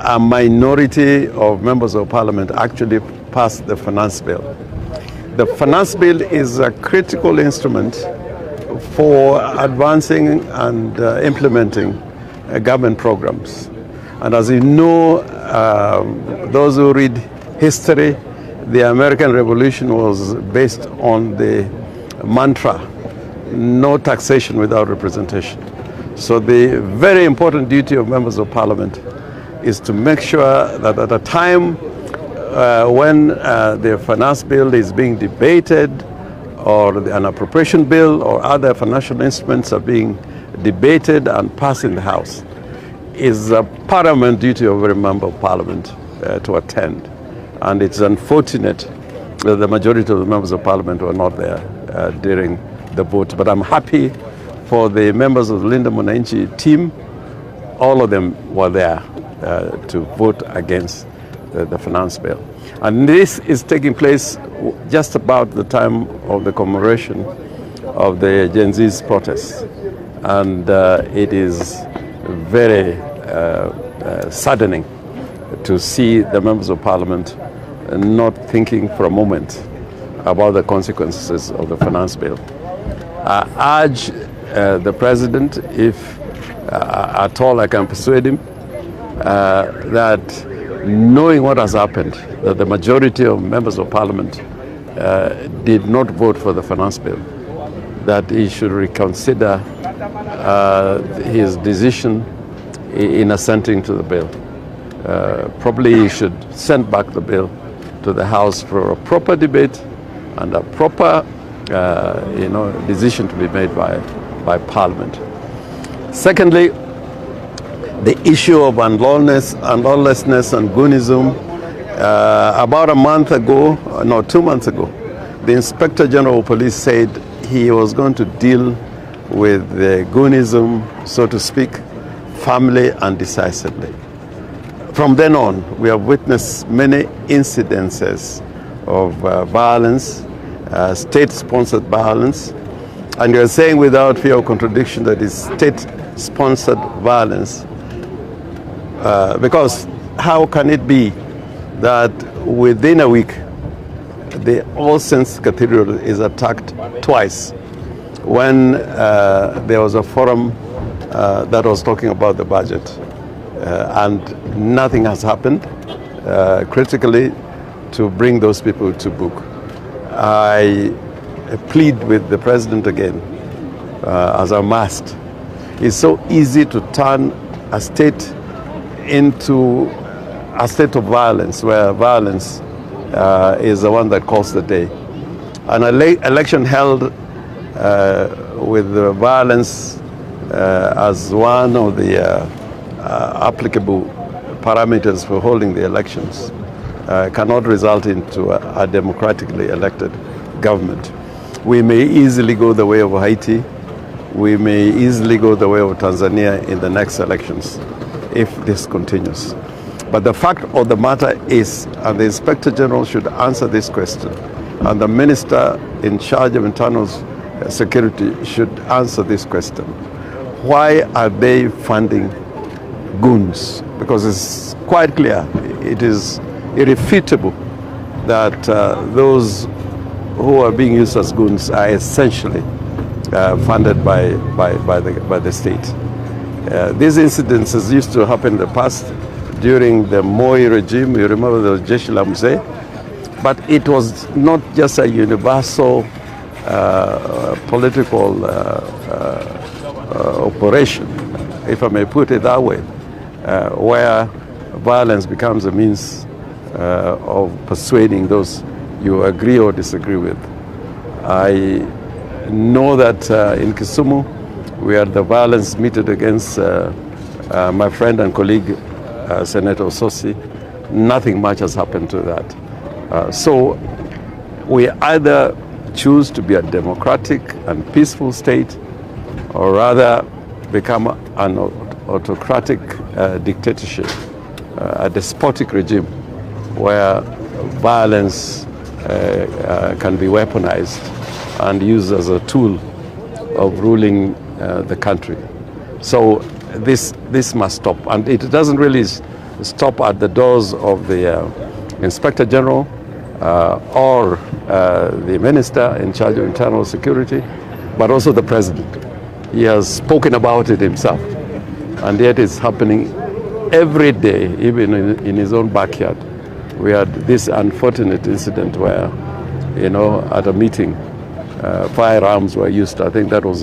a minority of members of parliament actually passed the finance bill. The finance bill is a critical instrument for advancing and implementing government programs. And as you know, those who read history, the American Revolution was based on the mantra, no taxation without representation. So the very important duty of members of parliament is to make sure that at a time when the finance bill is being debated, or an appropriation bill or other financial instruments are being debated and passed in the House, is a paramount duty of every member of parliament to attend. And it's unfortunate that the majority of the members of parliament were not there during the vote. But I'm happy for the members of the Linda Mwananchi team. All of them were there to vote against the finance bill. And this is taking place just about the time of the commemoration of the Gen Z's protests. And it is very saddening to see the members of parliament not thinking for a moment about the consequences of the finance bill. I urge the president, if at all I can persuade him, that knowing what has happened, that the majority of members of parliament did not vote for the finance bill, that he should reconsider his decision in assenting to the bill. Probably he should send back the bill to the House for a proper debate and a proper decision to be made by Parliament. Secondly, the issue of unlawlessness and goonism. About a month ago, no, 2 months ago, the Inspector General of Police said he was going to deal with the goonism, so to speak, firmly and decisively. From then on, we have witnessed many incidences of violence, state-sponsored violence, and you're saying without fear of contradiction that it's state-sponsored violence, because how can it be that within a week the All Saints Cathedral is attacked twice when there was a forum that was talking about the budget and nothing has happened critically to bring those people to book. I plead with the president again, as I must. It's so easy to turn a state into a state of violence, where violence is the one that calls the day. An election held with the violence as one of the applicable parameters for holding the elections cannot result into a democratically elected government. We may easily go the way of Haiti. We may easily go the way of Tanzania in the next elections if this continues. But the fact of the matter is, and the Inspector General should answer this question, and the Minister in charge of internal security should answer this question. Why are they funding goons? Because it's quite clear, it is irrefutable that those who are being used as goons are essentially funded by the state. These incidences used to happen in the past during the Moi regime. You remember the Jeshi la Mzee, but it was not just a universal political operation, if I may put it that way, where violence becomes a means of persuading those you agree or disagree with. I know that in Kisumu, we had the violence meted against my friend and colleague, Senator Sosi. Nothing much has happened to that. So we either choose to be a democratic and peaceful state, or rather become an autocratic dictatorship, a despotic regime where violence can be weaponized and used as a tool of ruling the country. So this must stop. And it doesn't really stop at the doors of the Inspector General or the Minister in charge of internal security, but also the President. He has spoken about it himself, and yet it's happening every day, even in his own backyard. We had this unfortunate incident where, at a meeting, firearms were used. I think that was in